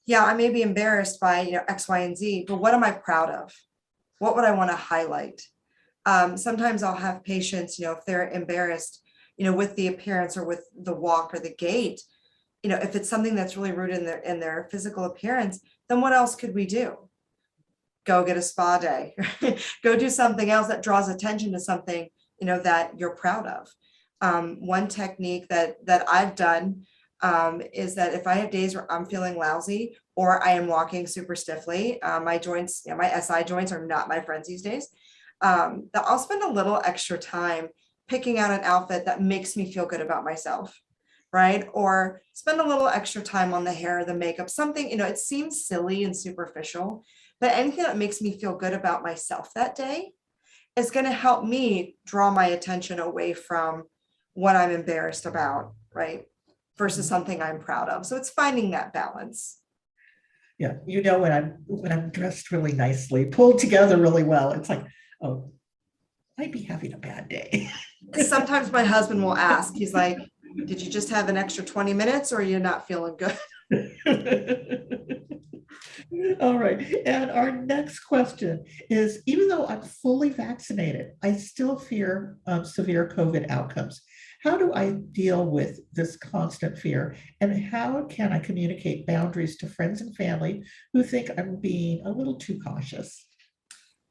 yeah, I may be embarrassed by, X, Y, and Z, but what am I proud of? What would I want to highlight? Sometimes I'll have patients, if they're embarrassed, with the appearance or with the walk or the gait, if it's something that's really rooted in their physical appearance, then what else could we do? Go get a spa day, go do something else that draws attention to something, that you're proud of. One technique that I've done is that if I have days where I'm feeling lousy or I am walking super stiffly, my joints, my SI joints are not my friends these days, that I'll spend a little extra time picking out an outfit that makes me feel good about myself, right? Or spend a little extra time on the hair, the makeup, something, it seems silly and superficial, but anything that makes me feel good about myself that day is going to help me draw my attention away from what I'm embarrassed about, right? Versus something I'm proud of. So it's finding that balance. Yeah, when I'm dressed really nicely, pulled together really well, it's like, oh, I'd be having a bad day. Sometimes my husband will ask, he's like, did you just have an extra 20 minutes or are you not feeling good? All right. And our next question is, even though I'm fully vaccinated, I still fear severe COVID outcomes. How do I deal with this constant fear? And how can I communicate boundaries to friends and family who think I'm being a little too cautious?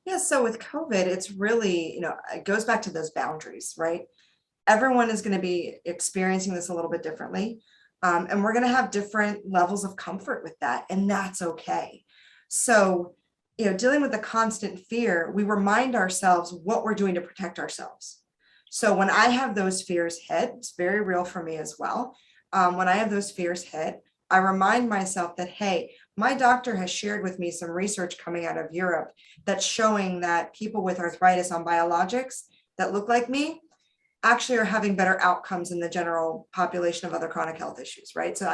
Yeah, so with COVID, it's really, it goes back to those boundaries, right? Everyone is going to be experiencing this a little bit differently. And we're going to have different levels of comfort with that. And that's okay. So dealing with the constant fear, we remind ourselves what we're doing to protect ourselves. So when I have those fears hit, it's very real for me as well. When I have those fears hit, I remind myself that, hey, my doctor has shared with me some research coming out of Europe that's showing that people with arthritis on biologics that look like me actually are having better outcomes in the general population of other chronic health issues, right? So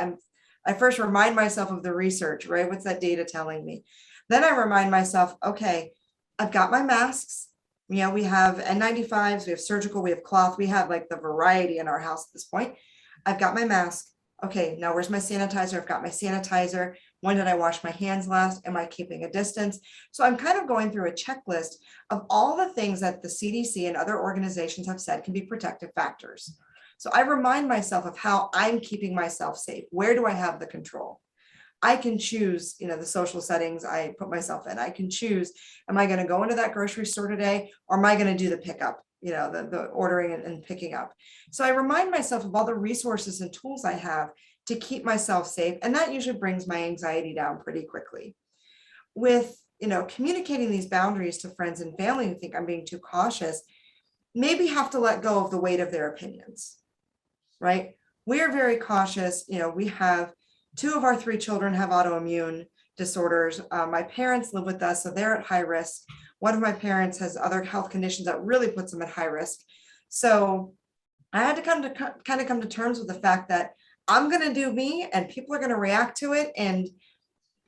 I first remind myself of the research, right? What's that data telling me? Then I remind myself, okay, I've got my masks. We have N95s, we have surgical, we have cloth, we have like the variety in our house at this point. I've got my mask. Okay, now where's my sanitizer? I've got my sanitizer. When did I wash my hands last? Am I keeping a distance? So I'm kind of going through a checklist of all the things that the CDC and other organizations have said can be protective factors. So I remind myself of how I'm keeping myself safe. Where do I have the control? I can choose, the social settings I put myself in. I can choose, am I going to go into that grocery store today, or am I going to do the pickup, the ordering and picking up? So I remind myself of all the resources and tools I have to keep myself safe. And that usually brings my anxiety down pretty quickly. With, communicating these boundaries to friends and family who think I'm being too cautious, maybe have to let go of the weight of their opinions, right? We are very cautious. We have 2 of our 3 children have autoimmune disorders. My parents live with us, so they're at high risk. One of my parents has other health conditions that really puts them at high risk. So I had to come to terms with the fact that I'm going to do me and people are going to react to it. And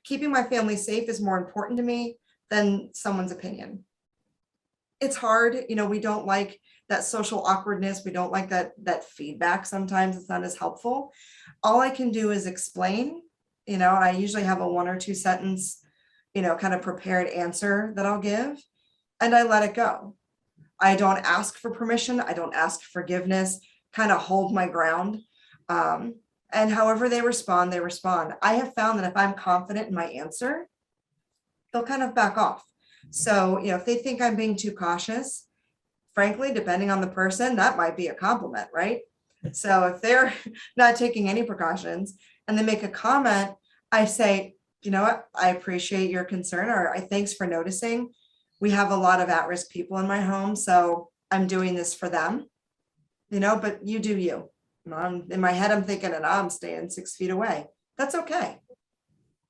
keeping my family safe is more important to me than someone's opinion. It's hard. We don't like that social awkwardness. We don't like that feedback. Sometimes it's not as helpful. All I can do is explain, and I usually have a 1 or 2 sentence, kind of prepared answer that I'll give, and I let it go. I don't ask for permission. I don't ask forgiveness, kind of hold my ground. And however they respond, they respond. I have found that if I'm confident in my answer, they'll kind of back off. So, if they think I'm being too cautious, frankly, depending on the person, that might be a compliment, right? So if they're not taking any precautions and they make a comment, I say, you know what, I appreciate your concern, or thanks for noticing. We have a lot of at-risk people in my home, so I'm doing this for them, but you do you. In my head, I'm thinking, and I'm staying 6 feet away. That's okay.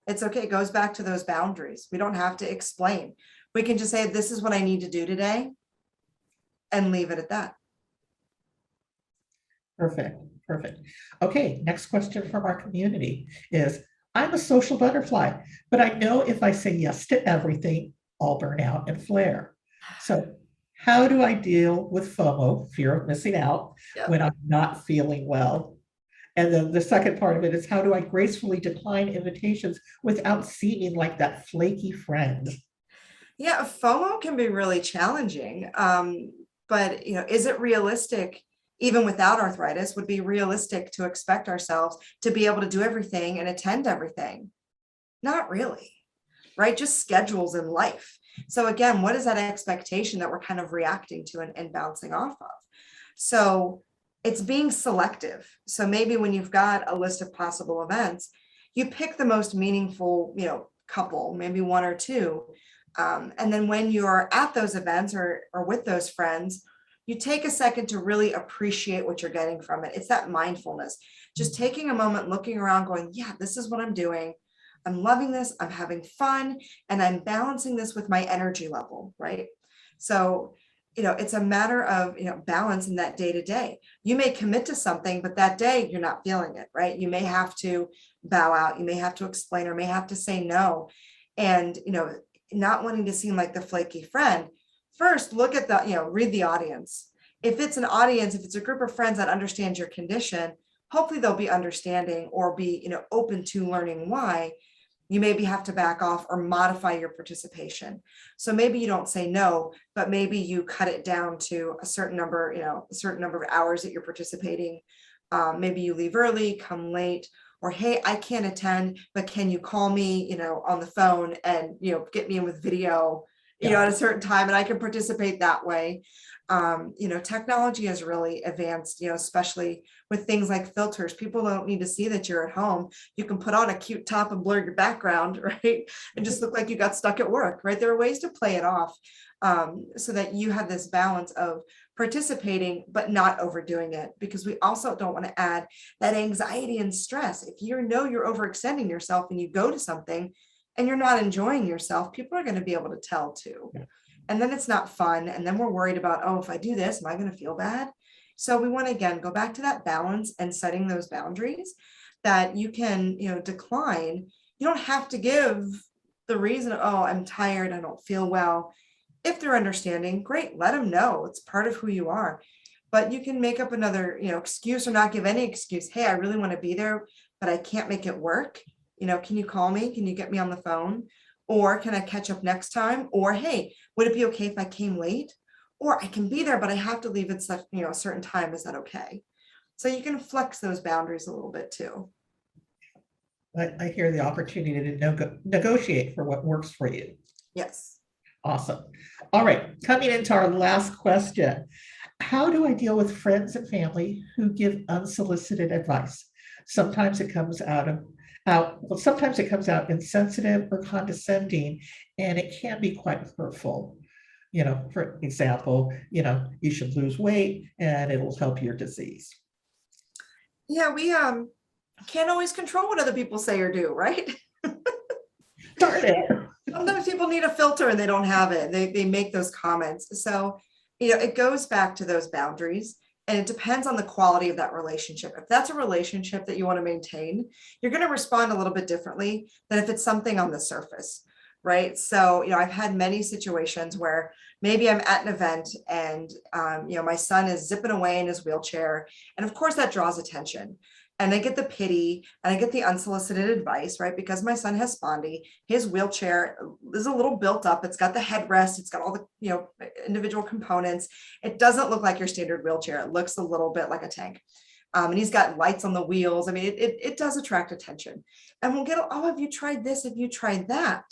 It's okay. It goes back to those boundaries. We don't have to explain. We can just say, this is what I need to do today, and leave it at that. Perfect. Okay, next question from our community is, I'm a social butterfly, but I know if I say yes to everything, I'll burn out and flare. So how do I deal with FOMO, fear of missing out, when I'm not feeling well? And then the second part of it is, how do I gracefully decline invitations without seeming like that flaky friend? Yeah, FOMO can be really challenging. But is it realistic, even without arthritis, would be realistic to expect ourselves to be able to do everything and attend everything? Not really, right? Just schedules in life. So again, what is that expectation that we're kind of reacting to and bouncing off of? So it's being selective. So maybe when you've got a list of possible events, you pick the most meaningful, couple, maybe 1 or 2. And then when you're at those events or with those friends, you take a second to really appreciate what you're getting from it. It's that mindfulness, just taking a moment, looking around, going, yeah, this is what I'm doing. I'm loving this. I'm having fun. And I'm balancing this with my energy level, right? So, it's a matter of, balance in that day to day. You may commit to something, but that day you're not feeling it, right? You may have to bow out. You may have to explain, or may have to say no. And, not wanting to seem like the flaky friend, first look at the, read the audience. If it's an audience, if it's a group of friends that understands your condition, hopefully they'll be understanding or be, open to learning why. You maybe have to back off or modify your participation. So maybe you don't say no, but maybe you cut it down to a certain number, a certain number of hours that you're participating. Maybe you leave early, come late, or, hey, I can't attend, but can you call me, on the phone and, get me in with video, at a certain time, and I can participate that way. Technology has really advanced, especially with things like filters. People don't need to see that you're at home. You can put on a cute top and blur your background, right? And just look like you got stuck at work, right? There are ways to play it off so that you have this balance of participating, but not overdoing it, because we also don't want to add that anxiety and stress. If you're overextending yourself and you go to something and you're not enjoying yourself, people are going to be able to tell too. Yeah. And then it's not fun. And then we're worried about, oh, if I do this, am I going to feel bad? So we want to, again, go back to that balance and setting those boundaries that you can, decline. You don't have to give the reason, oh, I'm tired, I don't feel well. If they're understanding, great, let them know. It's part of who you are. But you can make up another, excuse or not give any excuse. Hey, I really want to be there, but I can't make it work. Can you call me? Can you get me on the phone? Or can I catch up next time? Or, hey, would it be okay if I came late? Or I can be there, but I have to leave at such, a certain time. Is that okay? So you can flex those boundaries a little bit too. I hear the opportunity to negotiate for what works for you. Yes. Awesome. All right, coming into our last question. How do I deal with friends and family who give unsolicited advice? Sometimes it comes out insensitive or condescending, and it can be quite hurtful. For example, you should lose weight and it'll help your disease. Yeah, we can't always control what other people say or do, right? Darn it. Sometimes people need a filter and they don't have it. They make those comments. So, it goes back to those boundaries, and it depends on the quality of that relationship. If that's a relationship that you want to maintain, you're going to respond a little bit differently than if it's something on the surface, right? So, I've had many situations where maybe I'm at an event and, my son is zipping away in his wheelchair. And of course that draws attention. And I get the pity and I get the unsolicited advice, right? Because my son has spondy, his wheelchair is a little built up. It's got the headrest. It's got all the, individual components. It doesn't look like your standard wheelchair. It looks a little bit like a tank. And he's got lights on the wheels. I mean, it does attract attention. And we'll get, oh, have you tried this? Have you tried that?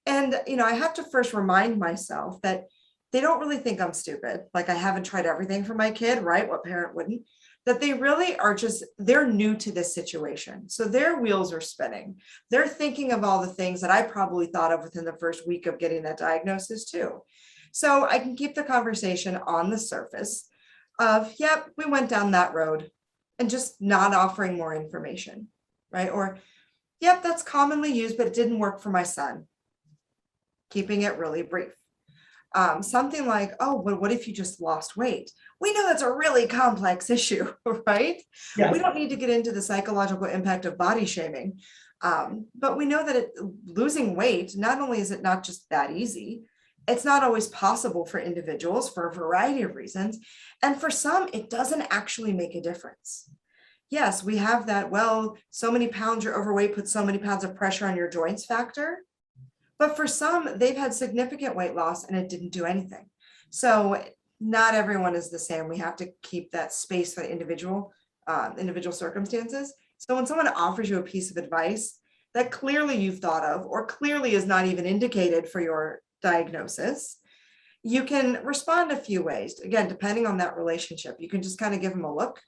And, I have to first remind myself that they don't really think I'm stupid. Like I haven't tried everything for my kid, right? What parent wouldn't? That they really are they're new to this situation. So their wheels are spinning. They're thinking of all the things that I probably thought of within the first week of getting that diagnosis too. So I can keep the conversation on the surface of, yep, we went down that road, and just not offering more information, right? Or, yep, that's commonly used, but it didn't work for my son. Keeping it really brief. Something like, oh, well, what if you just lost weight? We know that's a really complex issue, right? Yes. We don't need to get into the psychological impact of body shaming, but we know that losing weight, not only is it not just that easy, it's not always possible for individuals for a variety of reasons. And for some, it doesn't actually make a difference. Yes, we have that, well, so many pounds you're overweight puts so many pounds of pressure on your joints factor. But for some, they've had significant weight loss and it didn't do anything. So not everyone is the same. We have to keep that space for individual circumstances. So when someone offers you a piece of advice that clearly you've thought of, or clearly is not even indicated for your diagnosis, you can respond a few ways. Again, depending on that relationship, you can just kind of give them a look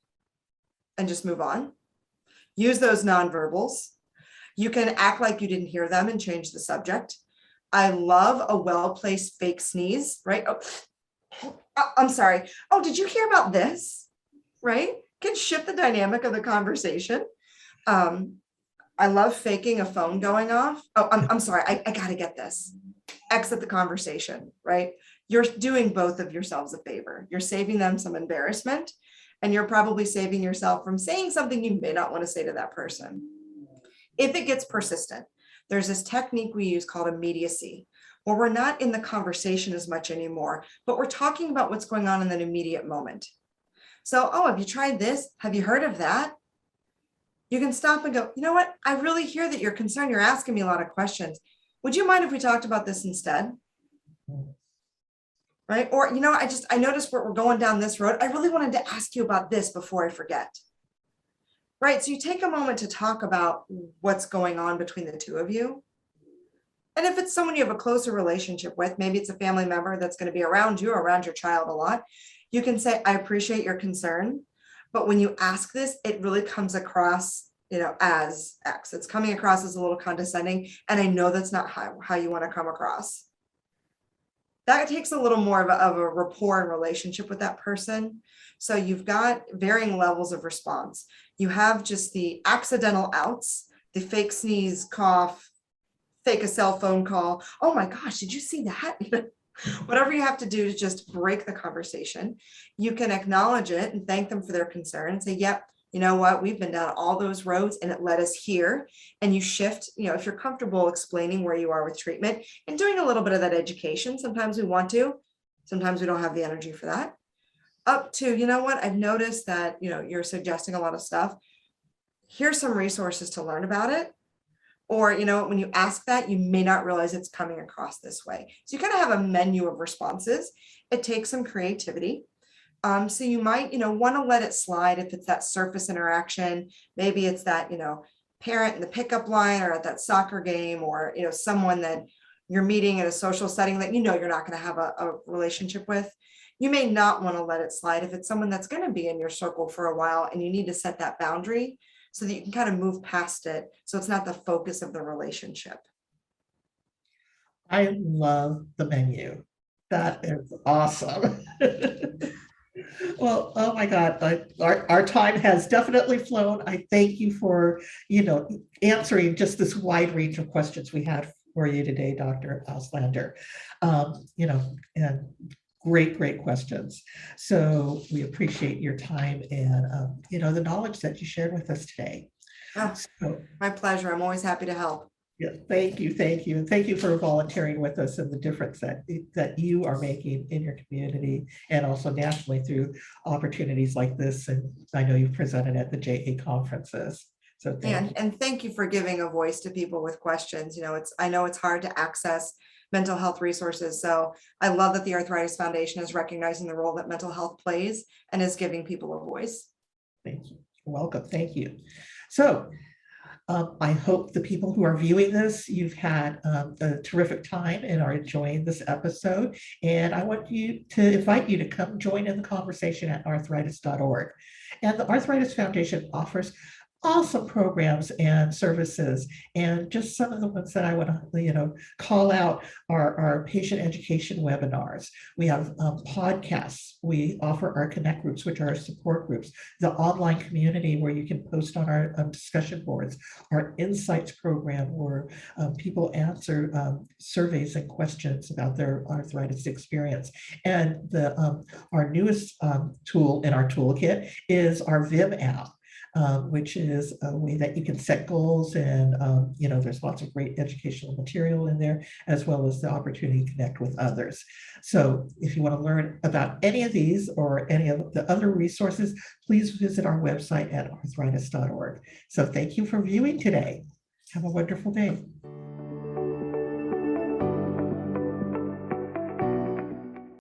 and just move on. Use those nonverbals. You can act like you didn't hear them and change the subject. I love a well-placed fake sneeze, right? Oh, I'm sorry. Oh, did you hear about this? Right? Can shift the dynamic of the conversation. I love faking a phone going off. Oh, I'm sorry. I got to get this. Exit the conversation, right? You're doing both of yourselves a favor. You're saving them some embarrassment, and you're probably saving yourself from saying something you may not want to say to that person. If it gets persistent, there's this technique we use called immediacy, where we're not in the conversation as much anymore, but we're talking about what's going on in that immediate moment. So, oh, have you tried this? Have you heard of that? You can stop and go, you know what? I really hear that you're concerned. You're asking me a lot of questions. Would you mind if we talked about this instead? Right? Or, I noticed we're going down this road. I really wanted to ask you about this before I forget. Right. So you take a moment to talk about what's going on between the two of you. And if it's someone you have a closer relationship with, maybe it's a family member that's going to be around you or around your child a lot, you can say, I appreciate your concern, but when you ask this, it really comes across, as X. It's coming across as a little condescending, and I know that's not how you want to come across. That takes a little more of a rapport and relationship with that person. So you've got varying levels of response. You have just the accidental outs, the fake sneeze, cough, fake a cell phone call. Oh my gosh, did you see that? Whatever you have to do to just break the conversation. You can acknowledge it and thank them for their concern and say, yep, you know what, we've been down all those roads and it led us here. And you shift, if you're comfortable explaining where you are with treatment and doing a little bit of that education. Sometimes we want to, sometimes we don't have the energy for that. Up to, you know what, I've noticed that, you're suggesting a lot of stuff. Here's some resources to learn about it. Or, when you ask that, you may not realize it's coming across this way. So you kind of have a menu of responses. It takes some creativity. So you might, want to let it slide if it's that surface interaction. Maybe it's that, parent in the pickup line or at that soccer game, or, someone that you're meeting in a social setting that you're not going to have a relationship with. You may not want to let it slide if it's someone that's going to be in your circle for a while and you need to set that boundary so that you can kind of move past it. So it's not the focus of the relationship. I love the menu. That is awesome. Well, oh my God, our time has definitely flown. I thank you for, answering just this wide range of questions we had for you today, Dr. Auslander. And great questions. So we appreciate your time and, the knowledge that you shared with us today. Oh, so, my pleasure. I'm always happy to help. yeah, thank you. And thank you for volunteering with us and the difference that you are making in your community and also nationally through opportunities like this. And I know you've presented at the JA conferences. So and thank you for giving a voice to people with questions. I know it's hard to access mental health resources. So I love that the Arthritis Foundation is recognizing the role that mental health plays and is giving people a voice. Thank you. You're welcome. Thank you. So I hope the people who are viewing this, you've had a terrific time and are enjoying this episode. And I want to invite you to come join in the conversation at arthritis.org. And the Arthritis Foundation offers awesome programs and services. And just some of the ones that I want to, call out are our patient education webinars. We have podcasts. We offer our connect groups, which are our support groups, the online community where you can post on our discussion boards, our insights program where people answer surveys and questions about their arthritis experience. And our newest tool in our toolkit is our Vim app. Which is a way that you can set goals and, there's lots of great educational material in there, as well as the opportunity to connect with others. So if you want to learn about any of these or any of the other resources, please visit our website at arthritis.org. So thank you for viewing today. Have a wonderful day.